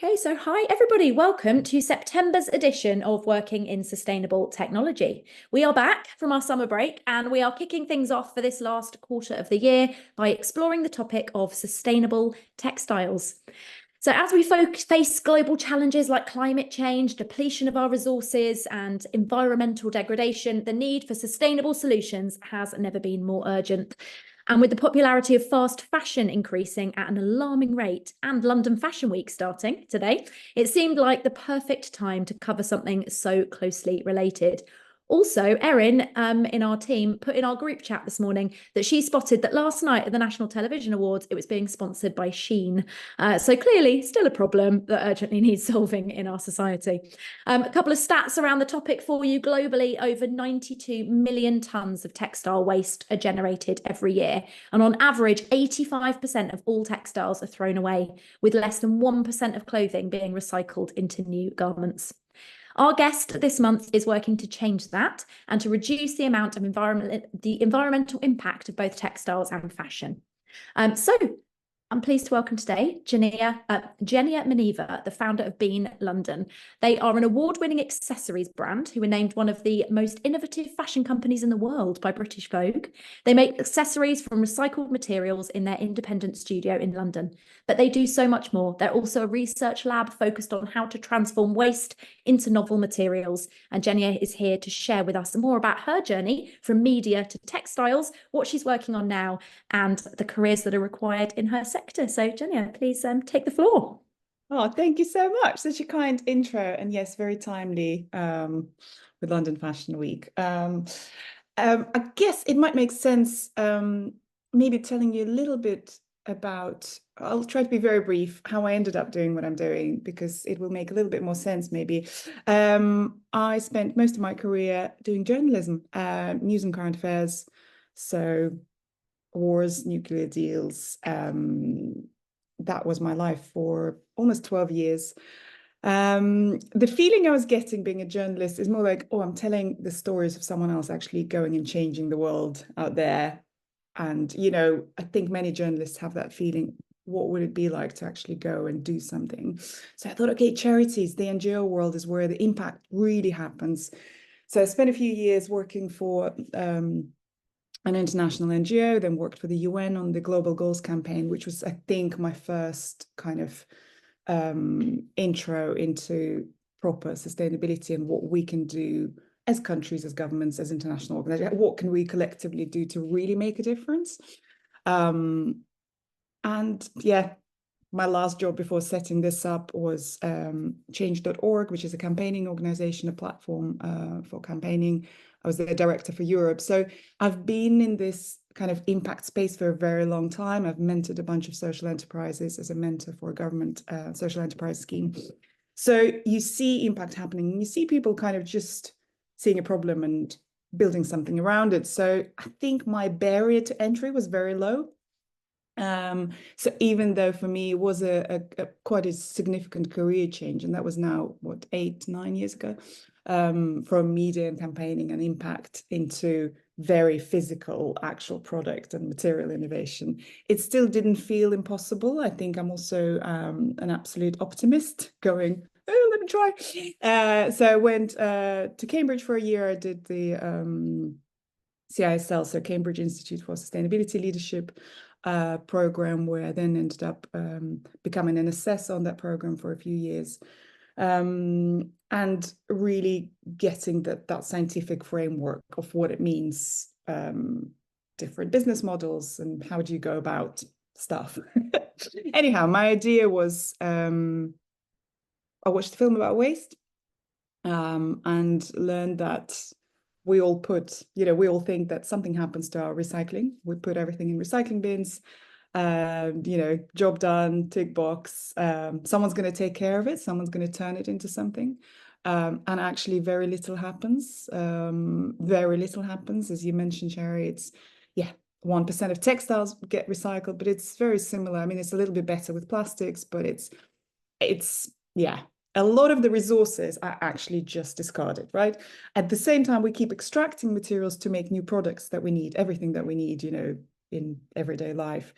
Okay, so hi everybody, welcome to September's edition of Working in Sustainable Technology. We are back from our summer break and we are kicking things off for this last quarter of the year by exploring the topic of sustainable textiles. So as we face global challenges like climate change, depletion of our resources and environmental degradation, the need for sustainable solutions has never been more urgent. And with the popularity of fast fashion increasing at an alarming rate and London Fashion Week starting today, it seemed like the perfect time to cover something so closely related. Also, Erin in our team put in our group chat this morning that she spotted that last night at the National Television Awards, it was being sponsored by Shein. So clearly still a problem that urgently needs solving in our society. A couple of stats around the topic for you. Globally, over 92 million tonnes of textile waste are generated every year. And on average, 85% of all textiles are thrown away, with less than 1% of clothing being recycled into new garments. Our guest this month is working to change that and to reduce the amount of environmental impact of both textiles and fashion. So I'm pleased to welcome today Genia Mineeva, the founder of Bean London. They are an award-winning accessories brand who were named one of the most innovative fashion companies in the world by British Vogue. They make accessories from recycled materials in their independent studio in London, but they do so much more. They're also a research lab focused on how to transform waste into novel materials. And Genia is here to share with us more about her journey from media to textiles, what she's working on now, and the careers that are required in her sector. So Genia, please take the floor. Oh, thank you so much. Such a kind intro. And yes, very timely with London Fashion Week. I guess it might make sense maybe telling you a little bit about, I'll try to be very brief, how I ended up doing what I'm doing, because it will make a little bit more sense maybe. I spent most of my career doing journalism, news and current affairs. So wars, nuclear deals, that was my life for almost 12 years. The feeling I was getting being a journalist is more like, oh, I'm telling the stories of someone else actually going and changing the world out there. And, you know, I think many journalists have that feeling. What would it be like to actually go and do something? So I thought, okay, charities, the NGO world is where the impact really happens. So I spent a few years working for an international NGO, then worked for the UN on the Global Goals campaign, which was, I think, my first kind of intro into proper sustainability and what we can do as countries, as governments, as international organizations. What can we collectively do to really make a difference? And yeah, my last job before setting this up was change.org, which is a campaigning organization, a platform for campaigning. I was the director for Europe. So I've been in this kind of impact space for a very long time. I've mentored a bunch of social enterprises as a mentor for a government social enterprise scheme. So you see impact happening, and you see people kind of just seeing a problem and building something around it. So I think my barrier to entry was very low. So even though for me it was a quite a significant career change, and that was now what, 8-9 years ago, from media and campaigning and impact into very physical actual product and material innovation, it still didn't feel impossible. I think I'm also an absolute optimist, going, oh, let me try. So I went to Cambridge for a year. I did the CISL, so Cambridge Institute for Sustainability Leadership program, where I then ended up becoming an assessor on that program for a few years, and really getting that scientific framework of what it means, different business models and how do you go about stuff. Anyhow, my idea was I watched a film about waste and learned that we all think that something happens to our recycling. We put everything in recycling bins, job done, tick box. Someone's going to take care of it. Someone's going to turn it into something. And actually very little happens. Very little happens. As you mentioned, Sherry, it's, 1% of textiles get recycled, but it's very similar. I mean, it's a little bit better with plastics, but it's a lot of the resources are actually just discarded, right? At the same time, we keep extracting materials to make new products that we need, everything that we need, in everyday life.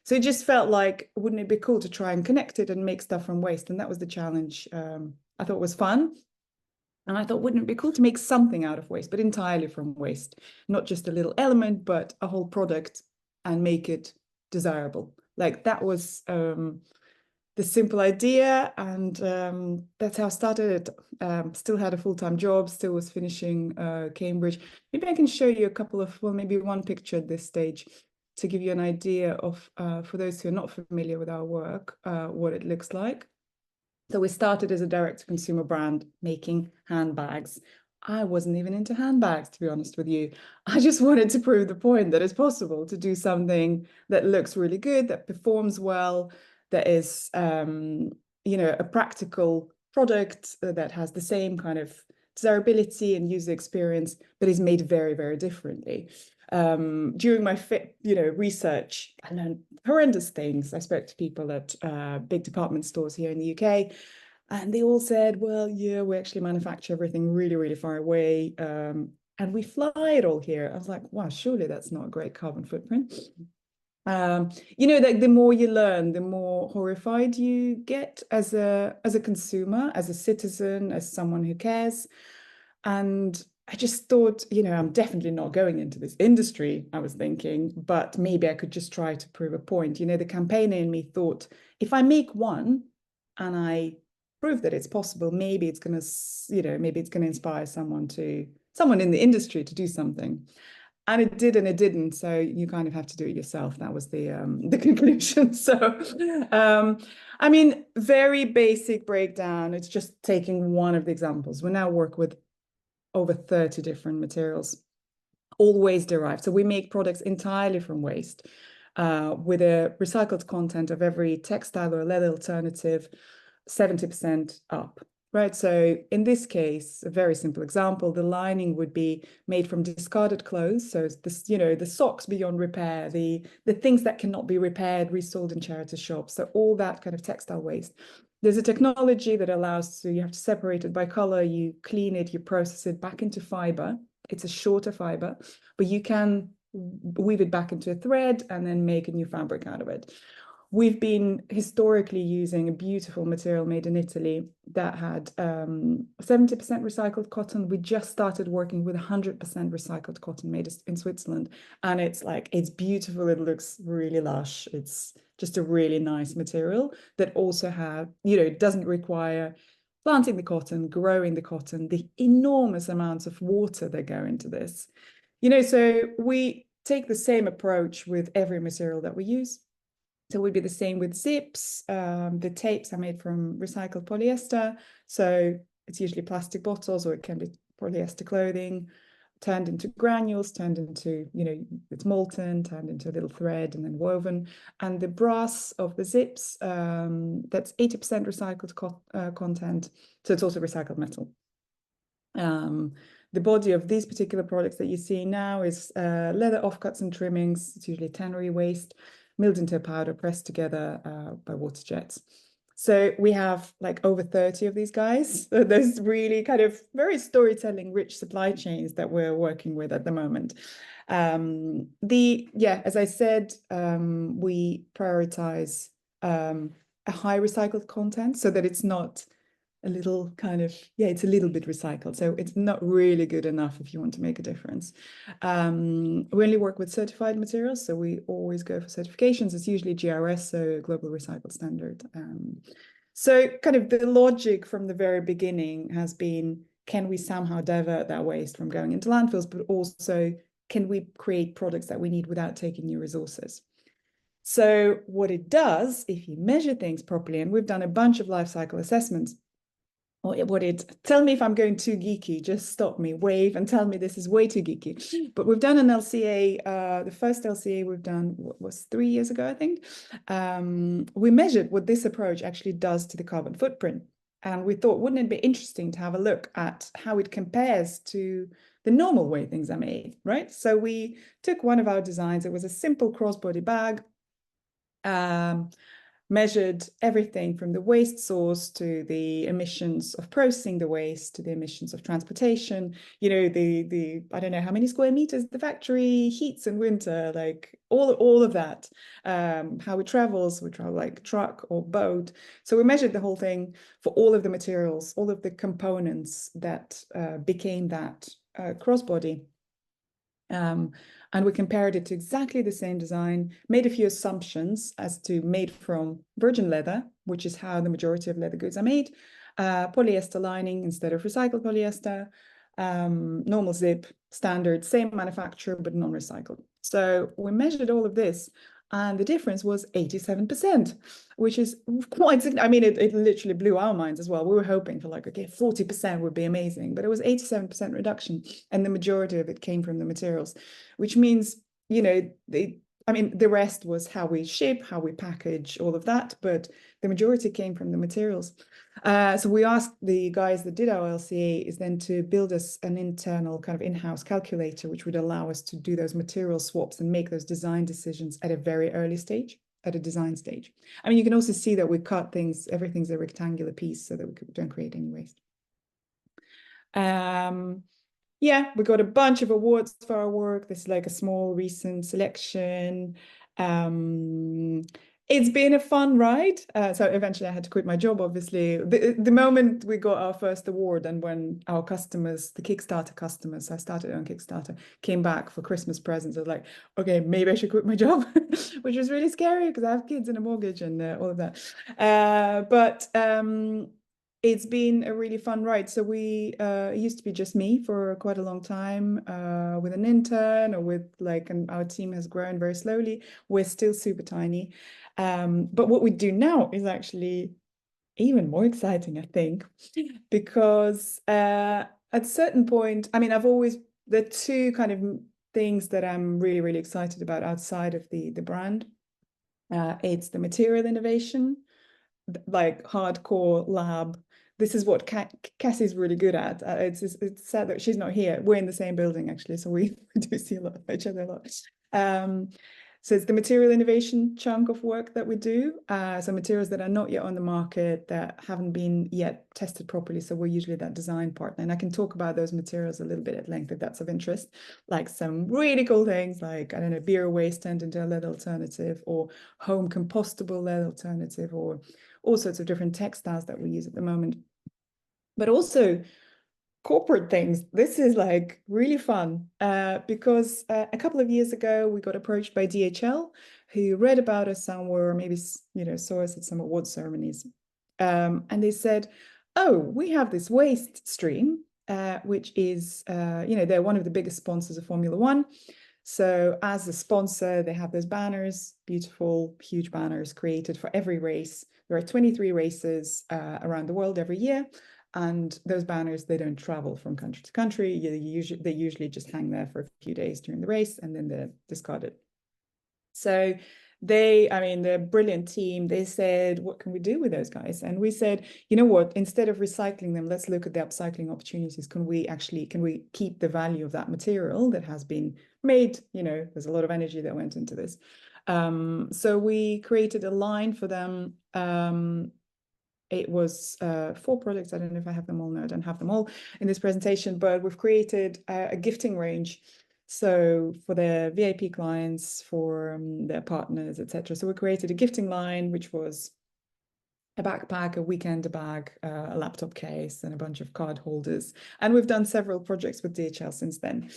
So it just felt like, wouldn't it be cool to try and connect it and make stuff from waste? And that was the challenge. I thought it was fun. And I thought, wouldn't it be cool to make something out of waste, but entirely from waste, not just a little element, but a whole product, and make it desirable. Like that was the simple idea, and that's how I started it. Still had a full-time job, still was finishing Cambridge. Maybe I can show you a couple of, well, maybe one picture at this stage to give you an idea of, for those who are not familiar with our work, what it looks like. So we started as a direct-to-consumer brand making handbags. I wasn't even into handbags, to be honest with you. I just wanted to prove the point that it's possible to do something that looks really good, that performs well, that is, a practical product that has the same kind of desirability and user experience, but is made very, very differently. During my research, I learned horrendous things. I spoke to people at big department stores here in the UK, and they all said, well, yeah, we actually manufacture everything really, really far away, and we fly it all here. I was like, wow, surely that's not a great carbon footprint. Like the more you learn, the more horrified you get as a consumer, as a citizen, as someone who cares. And I just thought, I'm definitely not going into this industry, I was thinking, but maybe I could just try to prove a point. The campaigner in me thought, if I make one and I prove that it's possible, maybe it's going to inspire someone in the industry to do something. And it did and it didn't. So you kind of have to do it yourself. That was the conclusion. So, very basic breakdown. It's just taking one of the examples. We now work with over 30 different materials, all waste derived. So we make products entirely from waste, with a recycled content of every textile or leather alternative 70% up. Right. So in this case, a very simple example, the lining would be made from discarded clothes. So this, the socks beyond repair, the things that cannot be repaired, resold in charity shops. So all that kind of textile waste. There's a technology that allows, so you have to separate it by color, you clean it, you process it back into fiber. It's a shorter fiber, but you can weave it back into a thread and then make a new fabric out of it. We've been historically using a beautiful material made in Italy that had 70% recycled cotton. We just started working with 100% recycled cotton made in Switzerland. And it's beautiful. It looks really lush. It's just a really nice material that also doesn't require planting the cotton, growing the cotton, the enormous amounts of water that go into this. So we take the same approach with every material that we use. So it would be the same with zips. The tapes are made from recycled polyester. So it's usually plastic bottles, or it can be polyester clothing, turned into granules, turned into, it's molten, turned into a little thread and then woven. And the brass of the zips, that's 80% recycled content. So it's also recycled metal. The body of these particular products that you see now is leather offcuts and trimmings. It's usually tannery waste, milled into a powder, pressed together by water jets. So we have over 30 of these guys. So there's really kind of very storytelling rich supply chains that we're working with at the moment. As I said, we prioritize a high recycled content so that it's not a little it's a little bit recycled. So it's not really good enough if you want to make a difference. We only work with certified materials, so we always go for certifications. It's usually GRS, so Global Recycle Standard. So kind of the logic from the very beginning has been, can we somehow divert that waste from going into landfills, but also can we create products that we need without taking new resources? So what it does, if you measure things properly, and we've done a bunch of life cycle assessments, tell me if I'm going too geeky, just stop me, wave and tell me this is way too geeky. But we've done an LCA, the first LCA we've done was 3 years ago, I think. We measured what this approach actually does to the carbon footprint. And we thought, wouldn't it be interesting to have a look at how it compares to the normal way things are made, right? So we took one of our designs. It was a simple crossbody bag. measured everything from the waste source to the emissions of processing the waste to the emissions of transportation, you know, the I don't know how many square meters the factory heats in winter, like all of that, how it travels, we travel like truck or boat. So we measured the whole thing for all of the materials, all of the components that became that crossbody. And we compared it to exactly the same design, made a few assumptions as to made from virgin leather, which is how the majority of leather goods are made, polyester lining instead of recycled polyester, normal zip, standard, same manufacturer, but non-recycled. So we measured all of this, and the difference was 87%, which is quite, I mean, it literally blew our minds as well. We were hoping for like, okay, 40% would be amazing, but it was 87% reduction. And the majority of it came from the materials, which means, you know, I mean, the rest was how we ship, how we package, all of that, but the majority came from the materials. So we asked the guys that did our LCA is then to build us an internal kind of in-house calculator, which would allow us to do those material swaps and make those design decisions at a very early stage, at a design stage. I mean, you can also see that we cut things, everything's a rectangular piece so that we don't create any waste. Yeah, we got a bunch of awards for our work. This is like a small recent selection. It's been a fun ride. So eventually I had to quit my job, obviously. The moment we got our first award and when our customers, the Kickstarter customers, I started on Kickstarter, came back for Christmas presents, I was like, okay, maybe I should quit my job, which was really scary because I have kids and a mortgage and all of that. But it's been a really fun ride. So we it used to be just me for quite a long time with an intern or with like, and our team has grown very slowly. We're still super tiny. But what we do now is actually even more exciting, I think, because at a certain point, I mean, there are two kind of things that I'm really, really excited about outside of the brand. It's the material innovation, like hardcore lab. This is what Cassie's really good at. It's sad that she's not here. We're in the same building actually, so we do see a lot of each other a lot. So it's the material innovation chunk of work that we do. So materials that are not yet on the market, that haven't been yet tested properly. So we're usually that design partner. And I can talk about those materials a little bit at length if that's of interest. Like some really cool things like, I don't know, beer waste turned into a lead alternative, or home compostable lead alternative, or all sorts of different textiles that we use at the moment. But also corporate things. This is like really fun because a couple of years ago we got approached by DHL, who read about us somewhere, or maybe saw us at some award ceremonies, and they said, "Oh, we have this waste stream, which is they're one of the biggest sponsors of Formula One." So as a sponsor, they have those banners, beautiful, huge banners created for every race. There are 23 races around the world every year. And those banners, they don't travel from country to country. They usually just hang there for a few days during the race and then they're discarded. So they're a brilliant team. They said, what can we do with those guys? And we said, you know what, instead of recycling them, let's look at the upcycling opportunities. Can we keep the value of that material that has been made? There's a lot of energy that went into this. So we created a line for them. It was 4 projects. I don't know if I have them all. No, I don't have them all in this presentation, but we've created a gifting range. So for their VIP clients, for their partners, etc. So we created a gifting line, which was a backpack, a weekend bag, a laptop case, and a bunch of card holders. And we've done several projects with DHL since then.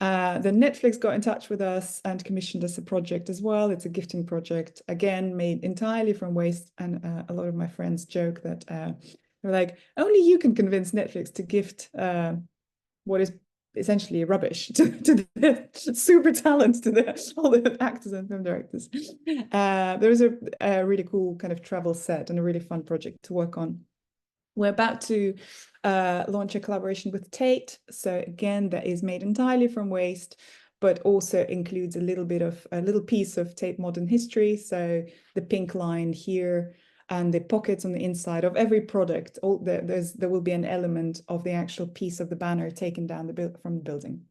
Then Netflix got in touch with us and commissioned us a project as well. It's a gifting project, again, made entirely from waste. And a lot of my friends joke that they're like, only you can convince Netflix to gift what is essentially rubbish to the super talent, to all the actors and film directors. There was a really cool kind of travel set and a really fun project to work on. We're about to launch a collaboration with Tate. So again, that is made entirely from waste, but also includes a little piece of Tate modern history. So the pink line here and the pockets on the inside of every product, there will be an element of the actual piece of the banner taken down from the building.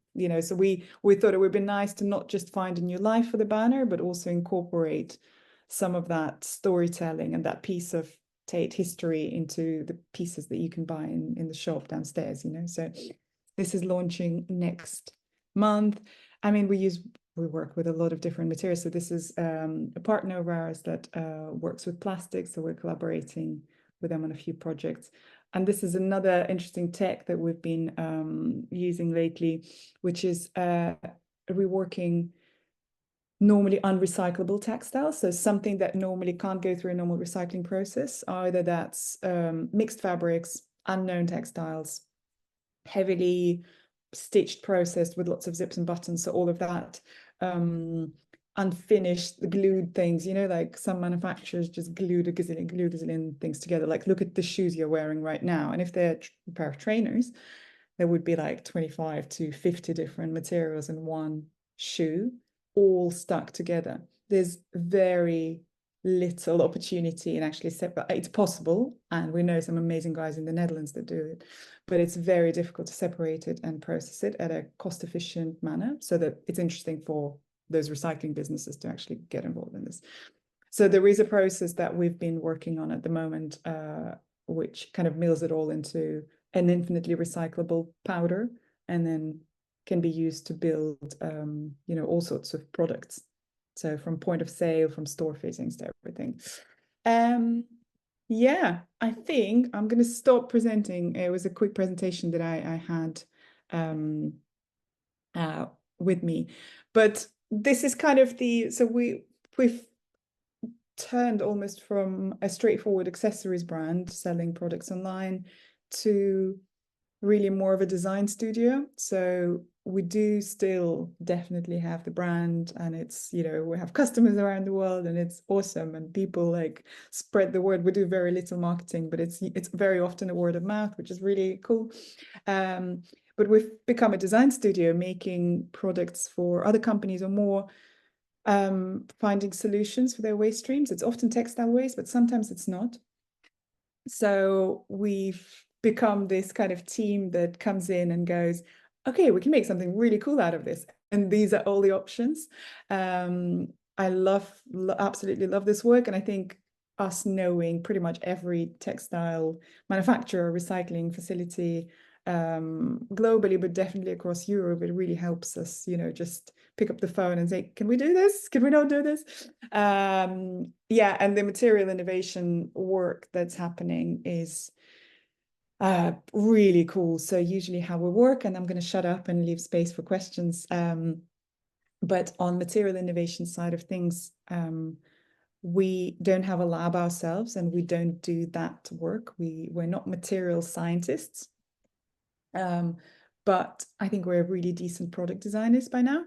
So we thought it would be nice to not just find a new life for the banner, but also incorporate some of that storytelling and that piece of Tate history into the pieces that you can buy in the shop downstairs, you know. So this is launching next month. I mean, we work with a lot of different materials. So this is a partner of ours that works with plastics. So we're collaborating with them on a few projects. And this is another interesting tech that we've been using lately, which is reworking normally unrecyclable textiles. So something that normally can't go through a normal recycling process. Either that's mixed fabrics, unknown textiles, heavily stitched, processed with lots of zips and buttons. So all of that unfinished, glued things, you know, like some manufacturers just glued a gazillion things together. Like, look at the shoes you're wearing right now. And if they're a pair of trainers, there would be like 25 to 50 different materials in one shoe, all stuck together. There's very little opportunity in actually separate. It's possible, and we know some amazing guys in the Netherlands that do it, but it's very difficult to separate it and process it at a cost-efficient manner so that it's interesting for those recycling businesses to actually get involved in this. So there is a process that we've been working on at the moment, which kind of mills it all into an infinitely recyclable powder, and then can be used to build, you know, all sorts of products. So from point of sale, from store fittings to everything. Yeah, I think I'm going to stop presenting. It was a quick presentation that I had with me, but this is kind of so we've turned almost from a straightforward accessories brand selling products online to really more of a design studio. So we do still definitely have the brand, and it's, you know, we have customers around the world and it's awesome, and people like spread the word. We do very little marketing, but it's very often a word of mouth, which is really cool. But we've become a design studio making products for other companies or more, finding solutions for their waste streams. It's often textile waste, but sometimes it's not. So we've become this kind of team that comes in and goes, okay, we can make something really cool out of this. And these are all the options. I absolutely love this work. And I think us knowing pretty much every textile manufacturer, recycling facility, globally, but definitely across Europe, it really helps us, you know, just pick up the phone and say, can we do this? Can we not do this? Yeah, and the material innovation work that's happening is really cool. So usually how we work, and I'm going to shut up and leave space for questions. But on material innovation side of things, we don't have a lab ourselves, and we don't do that work. We're not material scientists. But I think we're really decent product designers by now.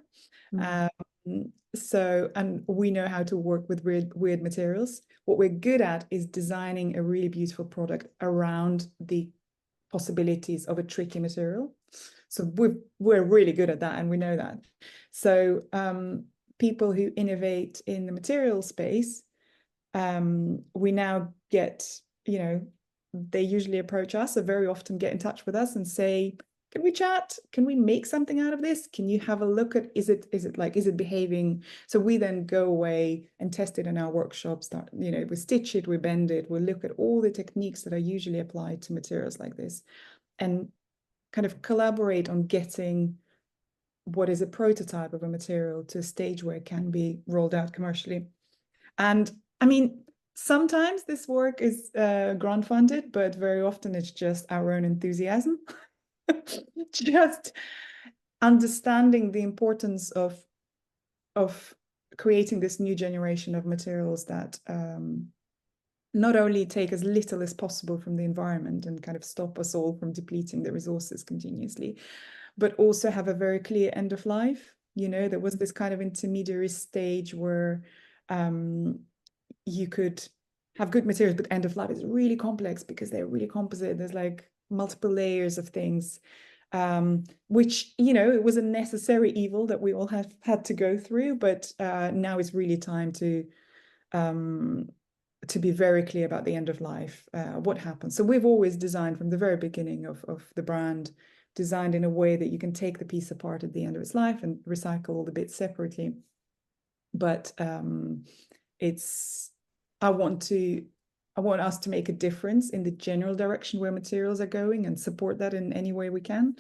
So, and we know how to work with weird materials. What we're good at is designing a really beautiful product around the possibilities of a tricky material. So we're really good at that, and we know that. So people who innovate in the material space, we now get, you know, they usually approach us, or very often get in touch with us and say, can we chat? Can we make something out of this? Can you have a look at, is it behaving? So we then go away and test it in our workshops. That, you know, we stitch it, we bend it, we look at all the techniques that are usually applied to materials like this, and kind of collaborate on getting what is a prototype of a material to a stage where it can be rolled out commercially. And I mean, sometimes this work is grant funded, but very often it's just our own enthusiasm. Just understanding the importance of creating this new generation of materials that not only take as little as possible from the environment and kind of stop us all from depleting the resources continuously, but also have a very clear end of life. You know, there was this kind of intermediary stage where you could have good materials, but end of life is really complex because they're really composite. There's like multiple layers of things, which, you know, it was a necessary evil that we all have had to go through, but now is really time to be very clear about the end of life, what happens. So we've always designed from the very beginning of the brand, designed in a way that you can take the piece apart at the end of its life and recycle all the bits separately. But I want us to make a difference in the general direction where materials are going and support that in any way we can.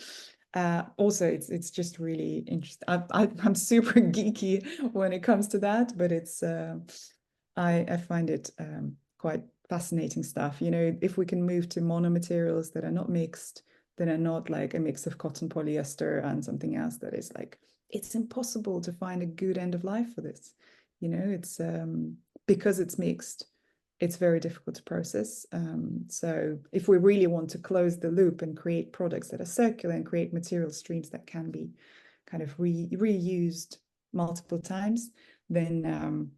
Also, it's just really interesting. I'm super geeky when it comes to that, but I find it quite fascinating stuff. You know, if we can move to monomaterials that are not mixed, that are not like a mix of cotton, polyester, and something else that is like, it's impossible to find a good end of life for this. You know, it's because it's mixed, it's very difficult to process. So if we really want to close the loop and create products that are circular and create material streams that can be kind of reused multiple times, then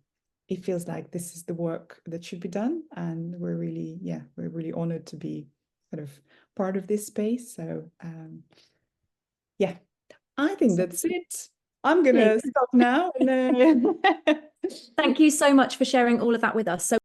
it feels like this is the work that should be done. And we're really honored to be kind of part of this space. So yeah, I think that's it. I'm gonna stop now. And Thank you so much for sharing all of that with us. So